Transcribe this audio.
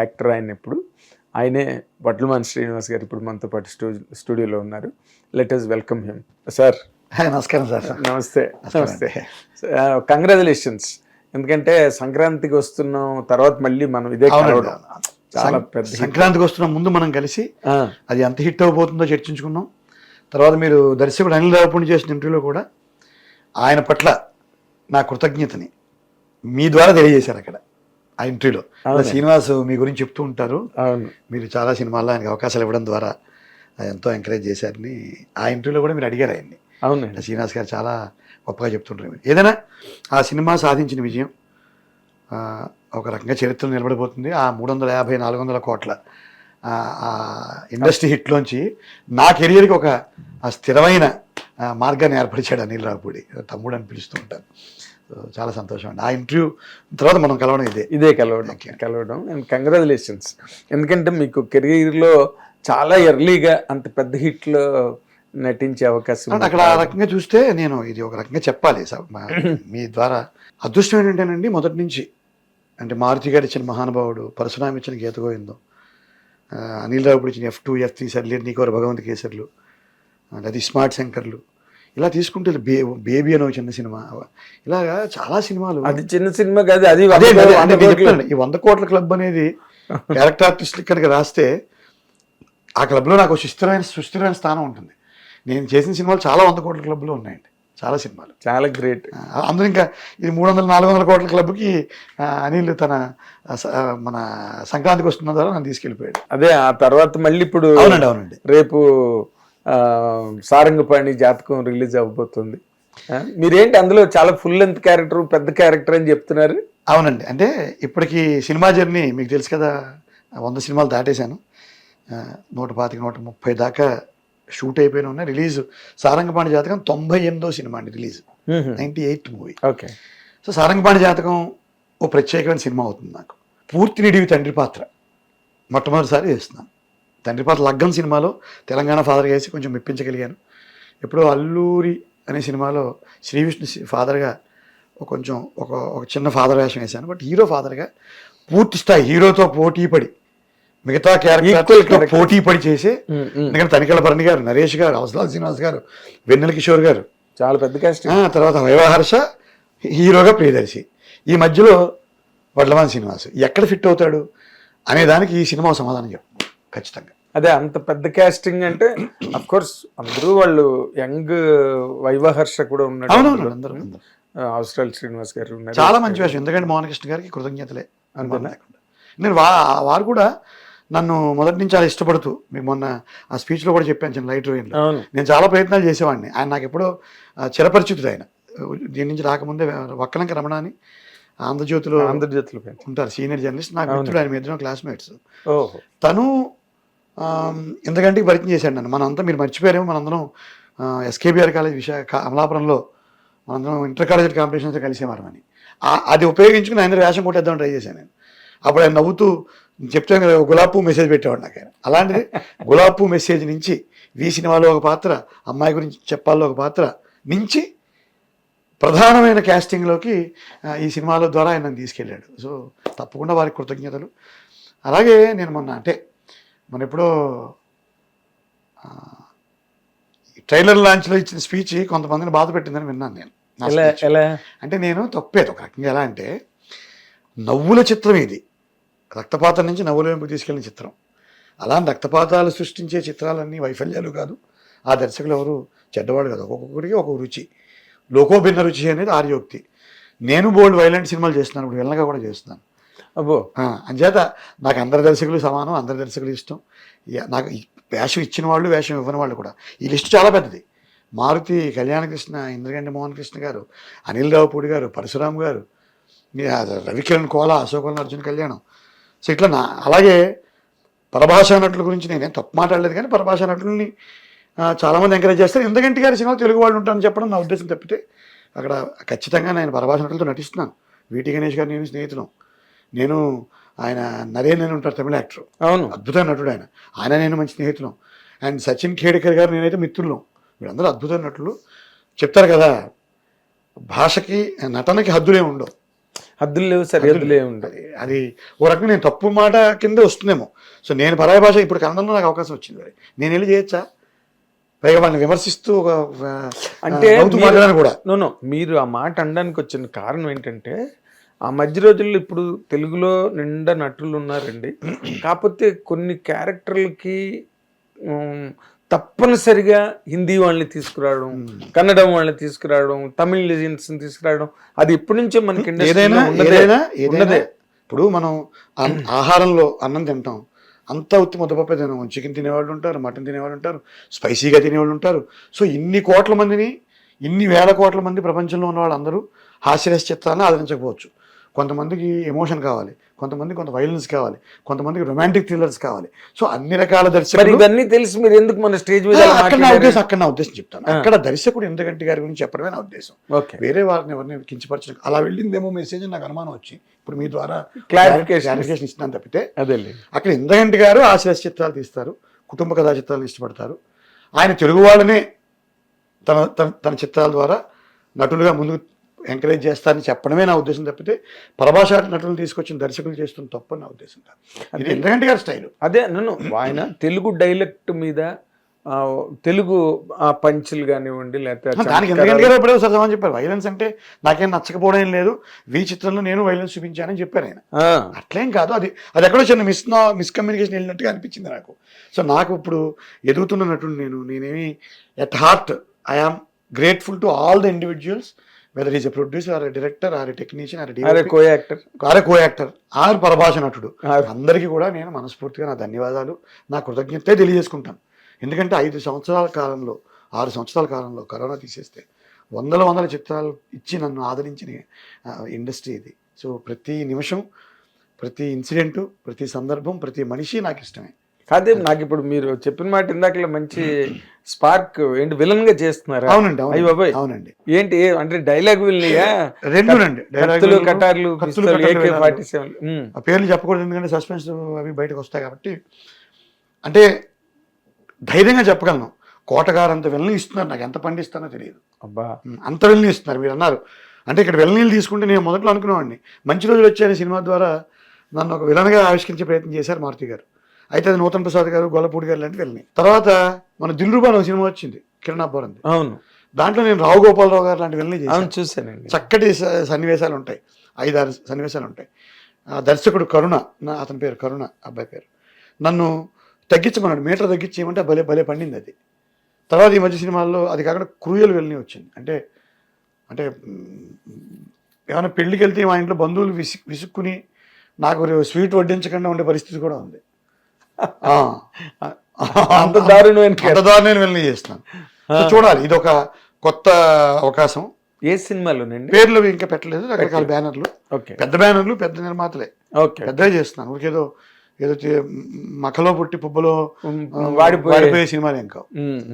Actor ఆయన ఇప్పుడు. ఆయనే వడ్లమాన్ శ్రీనివాస్ గారు ఇప్పుడు మనతో పాటు స్టూడియోలో ఉన్నారు. Let us welcome him. Sir నమస్కారం సార్. నమస్తే. నమస్తే. కంగ్రాచులేషన్స్. ఎందుకంటే సంక్రాంతికి వస్తున్నాం, తర్వాత మళ్ళీ మనం ఇదే చాలా పెద్ద సంక్రాంతికి వస్తున్నాం. ముందు మనం కలిసి అది ఎంత హిట్ అవబోతుందో చర్చించుకున్నాం. తర్వాత మీరు దర్శకుడు అనిల్ రావిపూడి చేసిన ఇంటర్వ్యూలో కూడా ఆయన పట్ల నా కృతజ్ఞతని మీ ద్వారా తెలియజేశారు అక్కడ ఆ ఇంటర్వ్యూలో. శ్రీనివాస్ మీ గురించి చెప్తూ ఉంటారు, మీరు చాలా సినిమాల్లో ఆయనకి అవకాశాలు ఇవ్వడం ద్వారా ఎంతో ఎంకరేజ్ చేశారని ఆ ఇంటర్వ్యూలో కూడా మీరు అడిగారు ఆయన్ని. అవును, శ్రీనివాస్ గారు చాలా గొప్పగా చెప్తుంటారు. ఏదైనా ఆ సినిమా సాధించిన విజయం ఒక రకంగా చరిత్రలో నిలబడిపోతుంది. ఆ 350-400 కోట్ల ఇండస్ట్రీ హిట్లోంచి నా కెరియర్కి ఒక స్థిరమైన మార్గాన్ని ఏర్పరిచాడు అనిల్ రావిపూడి. తమ్ముడు అని పిలుస్తూ ఉంటాను. చాలా సంతోషం అండి. ఆ ఇంటర్వ్యూ తర్వాత మనం కలవడం ఇదే కలవడం అండ్ కంగ్రాచులేషన్స్. ఎందుకంటే మీకు కెరీర్లో చాలా ఎర్లీగా అంత పెద్ద హిట్లో నటించే అవకాశం. అక్కడ ఆ రకంగా చూస్తే నేను ఇది ఒక రకంగా చెప్పాలి మీ ద్వారా. అదృష్టం ఏంటంటేనండి, మొదటి నుంచి అంటే మారుతి గారు ఇచ్చిన మహానుభావుడు, పరశురామ్ ఇచ్చిన గీత గోవిందం, అనిల్ రావిపూడి ఇచ్చిన F2, F3 సర్లే నీకోరు భగవంత్ కేసర్లు, అది స్మార్ట్ శంకర్లు, ఇలా తీసుకుంటే బేబీ అని ఒక చిన్న సినిమా, ఇలాగా చాలా సినిమాలు. అది చిన్న సినిమా కాదు, అది ఈ 100 కోట్ల క్లబ్ అనేది క్యారెక్టర్ ఆర్టిస్ట్ కనుక రాస్తే ఆ క్లబ్లో నాకు సుస్థిరమైన స్థానం ఉంటుంది. నేను చేసిన సినిమాలు చాలా 100 కోట్ల క్లబ్లో ఉన్నాయండి, చాలా సినిమాలు. చాలా గ్రేట్. అందరూ ఇంకా ఇది 300-400 కోట్ల క్లబ్కి అనిల్ తన మన సంక్రాంతికి వస్తున్న ద్వారా నన్ను తీసుకెళ్ళిపోయాడు. అదే ఆ తర్వాత మళ్ళీ ఇప్పుడు అవునండి రేపు సారంగపాణి జాతకం రిలీజ్ అవ్వబోతుంది. మీరేంటి అందులో చాలా ఫుల్ లెంత్ క్యారెక్టర్, పెద్ద క్యారెక్టర్ అని చెప్తున్నారు. అవునండి, అంటే ఇప్పటికి సినిమా జర్నీ మీకు తెలుసు కదా, 100 సినిమాలు దాటేశాను. 125-130 దాకా షూట్ అయిపోయిన ఉన్నాయి. రిలీజ్ సారంగపాణి జాతకం 98వ సినిమా అండి, release 98th movie. Okay. So Sarangapani జాతకం ఓ ప్రత్యేకమైన సినిమా అవుతుంది. నాకు పూర్తి నిడివి తండ్రి పాత్ర మొట్టమొదటిసారి చేస్తున్నాను. తండ్రి పాత్ర లగ్గం సినిమాలో తెలంగాణ ఫాదర్గా వేసి కొంచెం మెప్పించగలిగాను. ఎప్పుడో అల్లూరి అనే సినిమాలో శ్రీవిష్ణు ఫాదర్గా కొంచెం ఒక చిన్న ఫాదర్ వేషం వేశాను. బట్ హీరో ఫాదర్గా పూర్తి స్థాయి హీరోతో పోటీ పడి మిగతా క్యారెక్టర్ పోటీ పడి చేసి, ఎందుకంటే తనికెళ్ళ భరణి గారు, నరేష్ గారు, అవసరాల శ్రీనివాస్ గారు, వెన్నెల కిషోర్ గారు, చాలా పెద్ద కాస్ట్. తర్వాత వైవాహర్ష హీరోగా ప్రియదర్శి, ఈ మధ్యలో వడ్లమాన్ శ్రీనివాస్ ఎక్కడ ఫిట్ అవుతాడు అనే దానికి ఈ సినిమా సమాధానం చెప్తాను ఖచ్చితంగా. అదే అంత పెద్ద కాస్టింగ్ అంటే అఫ్ కోర్స్ అందరూ వాళ్ళు యంగ్. వైవాహర్ష కూడా ఉన్నాడు, అందరూ అవసరాల శ్రీనివాస్ గారు ఉన్నారు. చాలా మంచి విషయం, ఎందుకంటే మోహన్ కృష్ణ గారికి కృతజ్ఞతలే అనుకున్నా. నేను వారు నన్ను మొదటి నుంచి చాలా ఇష్టపడుతూ, మీకు మొన్న ఆ స్పీచ్లో కూడా చెప్పాను చిన్న లైట్ రేంజ్లో, నేను చాలా ప్రయత్నాలు చేసేవాడిని. ఆయన నాకు ఎప్పుడో చిరపరిచితుడు. ఆయన దీని నుంచి రాకముందే వక్కలంక రమణ అని ఆంధ్రజ్యోతిలో ఉంటారు, సీనియర్ జర్నలిస్ట్, నాకు మిత్రుడు. ఆయన ఇద్దరు క్లాస్మేట్స్. తను ఇంతకంటే పరిచయం చేశాడు నన్ను. మనంతా మీరు మర్చిపోయారేమో, మనందరం SKBR కాలేజ్ అమలాపురంలో మనందరం ఇంటర్ కాలేజ్ కాంపిటీషన్స్ కలిసేవారు అని. అది ఉపయోగించుకుని ఆయన వేషం కొట్టేద్దామని ట్రై చేశాను నేను. అప్పుడు ఆయన నవ్వుతూ చెప్తాను కదా, గులాబ్ పువ్వు మెసేజ్ పెట్టేవాడు నాకు ఆయన. అలాంటిది గులాబ్ పువ్వు మెసేజ్ నుంచి ఈ సినిమాలో ఒక పాత్ర, అమ్మాయి గురించి చెప్పాలో ఒక పాత్ర నుంచి ప్రధానమైన క్యాస్టింగ్లోకి ఈ సినిమాల ద్వారా ఆయన నన్ను తీసుకెళ్ళాడు. సో తప్పకుండా వారికి కృతజ్ఞతలు. అలాగే నేను మన ఎప్పుడో ట్రైలర్ లాంచ్లో ఇచ్చిన స్పీచ్ కొంతమందిని బాధ పెట్టిందని విన్నాను నేను. అంటే నేను తప్పేది ఒక రకంగా. ఎలా అంటే, నవ్వుల చిత్రం ఇది, రక్తపాతం నుంచి నవ్వుల వైపు తీసుకెళ్ళిన చిత్రం. అలాంటి రక్తపాతాలు సృష్టించే చిత్రాలన్నీ వైఫల్యాలు కాదు. ఆ దర్శకులు ఎవరు చెడ్డవాడు కాదు, ఒక్కొక్కరికి ఒక రుచి, లోకోభిన్న రుచి అనేది ఆర్యోక్తి. నేను బోల్డ్ వైలెంట్ సినిమాలు చేస్తున్నాను, ఇప్పుడు వెళ్ళగా కూడా చేస్తున్నాను. అబ్బో, అంచేత నాకు అందరి దర్శకులు సమానం, అందరి దర్శకులు ఇష్టం. నాకు వేషం ఇచ్చిన వాళ్ళు, వేషం ఇవ్వని వాళ్ళు కూడా. ఈ లిస్ట్ చాలా పెద్దది. మారుతి, కళ్యాణకృష్ణ, ఇంద్రగంటి మోహన్ కృష్ణ గారు, అనిల్ రావిపూడి గారు, పరశురామ్ గారు, రవికిరణ్ కోలా, అశోక్ అర్జున్ కళ్యాణం. సో ఇట్లా అలాగే పరభాషా నటుల గురించి నేనేం తప్పు మాట్లాడలేదు, కానీ పరభాషా నటుల్ని చాలామంది ఎంకరేజ్ చేస్తారు. ఇంద్రగంటి గారి సినిమాలు తెలుగు వాళ్ళు ఉంటారని చెప్పడం నా ఉద్దేశం తప్పితే, అక్కడ ఖచ్చితంగా నేను పరభాషా నటులతో నటిస్తున్నాను. వీటి గణేష్ గారు నేను స్నేహితులం. నేను ఆయన నరేన్ అని ఉంటారు, తమిళ యాక్టర్, అవును, అద్భుతమైన నటుడు ఆయన నేను మంచి స్నేహితులం. అండ్ సచిన్ ఖేడ్కర్ గారు నేనైతే మిత్రులం. వీళ్ళందరూ అద్భుతమైన నటులు. చెప్తారు కదా, భాషకి నటనకి హద్దులే ఉండవు. హద్దులు లేవు, సరిహద్దులే ఉండవు. అది ఓ రకంగా నేను తప్పు మాట కింద వస్తుందేమో. సో నేను పరాయ భాష ఇప్పుడు కన్నడంలో నాకు అవకాశం వచ్చింది, మరి నేను వెళ్ళి చేయొచ్చా? పైగా వాళ్ళని విమర్శిస్తూ ఒక అంటే మాట్లాడాను కూడా. నో మీరు ఆ మాట అనడానికి వచ్చిన కారణం ఏంటంటే ఆ మధ్య రోజుల్లో ఇప్పుడు తెలుగులో నిండా నటులు ఉన్నారండి. కాకపోతే కొన్ని క్యారెక్టర్లకి తప్పనిసరిగా హిందీ వాళ్ళని తీసుకురావడం, కన్నడం వాళ్ళని తీసుకురావడం, తమిళ లెజెండ్స్ని తీసుకురావడం, అది ఎప్పటి నుంచో మనకి ఏదైనా ఇప్పుడు మనం ఆహారంలో అన్నం తింటాం, అంతా ఉత్తి ముద్దపప్పే తినాం. చికెన్ తినేవాళ్ళు ఉంటారు, మటన్ తినేవాళ్ళు ఉంటారు, స్పైసీగా తినేవాళ్ళు ఉంటారు. సో ఇన్ని కోట్ల మందిని, ఇన్ని వేల కోట్ల మంది ప్రపంచంలో ఉన్న వాళ్ళందరూ హాస్యరస చిత్రాన్ని ఆదరించకపోవచ్చు. కొంతమందికి ఎమోషన్ కావాలి, కొంతమందికి కొంత వైలెన్స్ కావాలి, కొంతమందికి రొమాంటిక్ థ్రిల్లర్స్ కావాలి. సో అన్ని రకాల దర్శకులు ఇవన్నీ తెలిసి మీరు ఎందుకు మన స్టేజ్ మీద అక్కడ నా ఉద్దేశం చెప్తాను. అక్కడ దర్శకుడు ఇంద్రగంటి గారి గురించి చెప్పడమే నా ఉద్దేశం. వేరే వారిని ఎవరిని కించపరచడం అలా వెళ్ళిందేమో మెసేజ్ నాకు అనుమానం వచ్చి ఇప్పుడు మీ ద్వారా క్లారిఫికేషన్ ఇస్తున్నాను తప్పితే అక్కడ ఇంద్రగంటి గారు హాస్యరస చిత్రాలు తీస్తారు, కుటుంబ కథా చిత్రాలను ఇష్టపడతారు. ఆయన తెలుగు వాళ్ళనే తన చిత్రాల ద్వారా నటులుగా ముందుకు ఎంకరేజ్ చేస్తారని చెప్పడమే నా ఉద్దేశం తప్పితే పరభాషా నటులు తీసుకొచ్చిన దర్శకులు చేస్తున్న తప్పు నా ఉద్దేశం. అది ఇంద్రగంటి గారి స్టైల్. అదే నన్ను ఆయన తెలుగు డైలెక్ట్ మీద తెలుగు పంచులు కానివ్వండి, లేకపోతే దానికి ఇంద్రగంటి గారు ఎప్పుడో సరసమని చెప్పారు. వైలెన్స్ అంటే నాకేం నచ్చకపోవడం ఏం లేదు, ఈ చిత్రంలో నేను వైలెన్స్ చూపించానని చెప్పారు ఆయన. అట్లేం కాదు, అది ఎక్కడో చిన్న మిస్కమ్యూనికేషన్ వెళ్ళినట్టుగా అనిపించింది నాకు. సో నాకు ఇప్పుడు ఎదుగుతున్న నటుడు నేనేమి at heart I am grateful to all the individuals, whether is a producer or a director or a technician or co actor or పరభాష నటుడు, అందరికీ కూడా నేను మనస్ఫూర్తిగా నా ధన్యవాదాలు, నా కృతజ్ఞతే తెలియజేసుకుంటాను. ఎందుకంటే 5 సంవత్సరాల కాలంలో 6 సంవత్సరాల కాలంలో కరోనా తీసేస్తే వందల చిత్రాలు ఇచ్చి నన్ను ఆదరించిన ఇండస్ట్రీ ఇది. సో ప్రతి నిమిషం, ప్రతి ఇన్సిడెంటు, ప్రతి సందర్భం, ప్రతి మనిషి నాకు ఇష్టమే. అదే నాకు ఇప్పుడు మీరు చెప్పిన మాట ఇందాకలా మంచి స్పార్క్ ఏంటి విలన్ గా చేస్తున్నారు. అవునండి. ఏంటి అంటే డైలాగ్ విల్నియా? రెండునండి, కటార్లు, ఆ పేర్లు చెప్పకూడదు ఎందుకంటే సస్పెన్స్ అవి బయటకు వస్తాయి కాబట్టి. అంటే ధైర్యంగా చెప్పగలను, కోటగారు అంత వెల్ని ఇస్తున్నారు, నాకు ఎంత పండిస్తానో తెలియదు. అబ్బా, అంత వెల్ని ఇస్తున్నారు. మీరు అన్నారు అంటే ఇక్కడ వెల్నీళ్ళు తీసుకుంటే నేను మొదట్లో అనుకునేవాడిని మంచి రోజులు వచ్చాయని సినిమా ద్వారా నన్ను ఒక విలన్గా ఆవిష్కరించే ప్రయత్నం చేశారు మారుతి గారు. అయితే అది నూతన్ ప్రసాద్ గారు, గొల్లపూడి గారు లాంటి వెళ్ళని. తర్వాత మన దిల్రుబా ఒక సినిమా వచ్చింది కిరణ్ అబ్బోరంది. అవును, దాంట్లో నేను రావు గోపాలరావు గారు లాంటి వెళ్ళని చూసానండి. చక్కటి సన్నివేశాలు ఉంటాయి, 5-6 సన్నివేశాలు ఉంటాయి. దర్శకుడు కరుణ, అతని పేరు కరుణ, అబ్బాయి పేరు, నన్ను తగ్గించమన్నాడు, మీటర్ తగ్గించేయమంటే భలే పండింది అది. తర్వాత ఈ మధ్య సినిమాల్లో అది కాకుండా క్రూయల్ వెళ్ళని వచ్చింది. అంటే ఏమైనా పెళ్ళికి వెళ్తే మా ఇంట్లో బంధువులు విసుక్కుని నాకు స్వీట్ వడ్డించకుండా ఉండే పరిస్థితి కూడా ఉంది. అంత దారుణమైన వెళ్ళి చేస్తున్నాను. చూడాలి, ఇది ఒక కొత్త అవకాశం. ఏ సినిమాలోనండి? పేర్లు ఇంకా పెట్టలేదు, రకరకాల బ్యానర్లు, పెద్ద బ్యానర్లు, పెద్ద నిర్మాతలే, పెద్దగా చేస్తున్నాను. ఊరికేదో మఖలో పుట్టి పుబ్బలో వాడిపోయే సినిమాలు ఇంకా.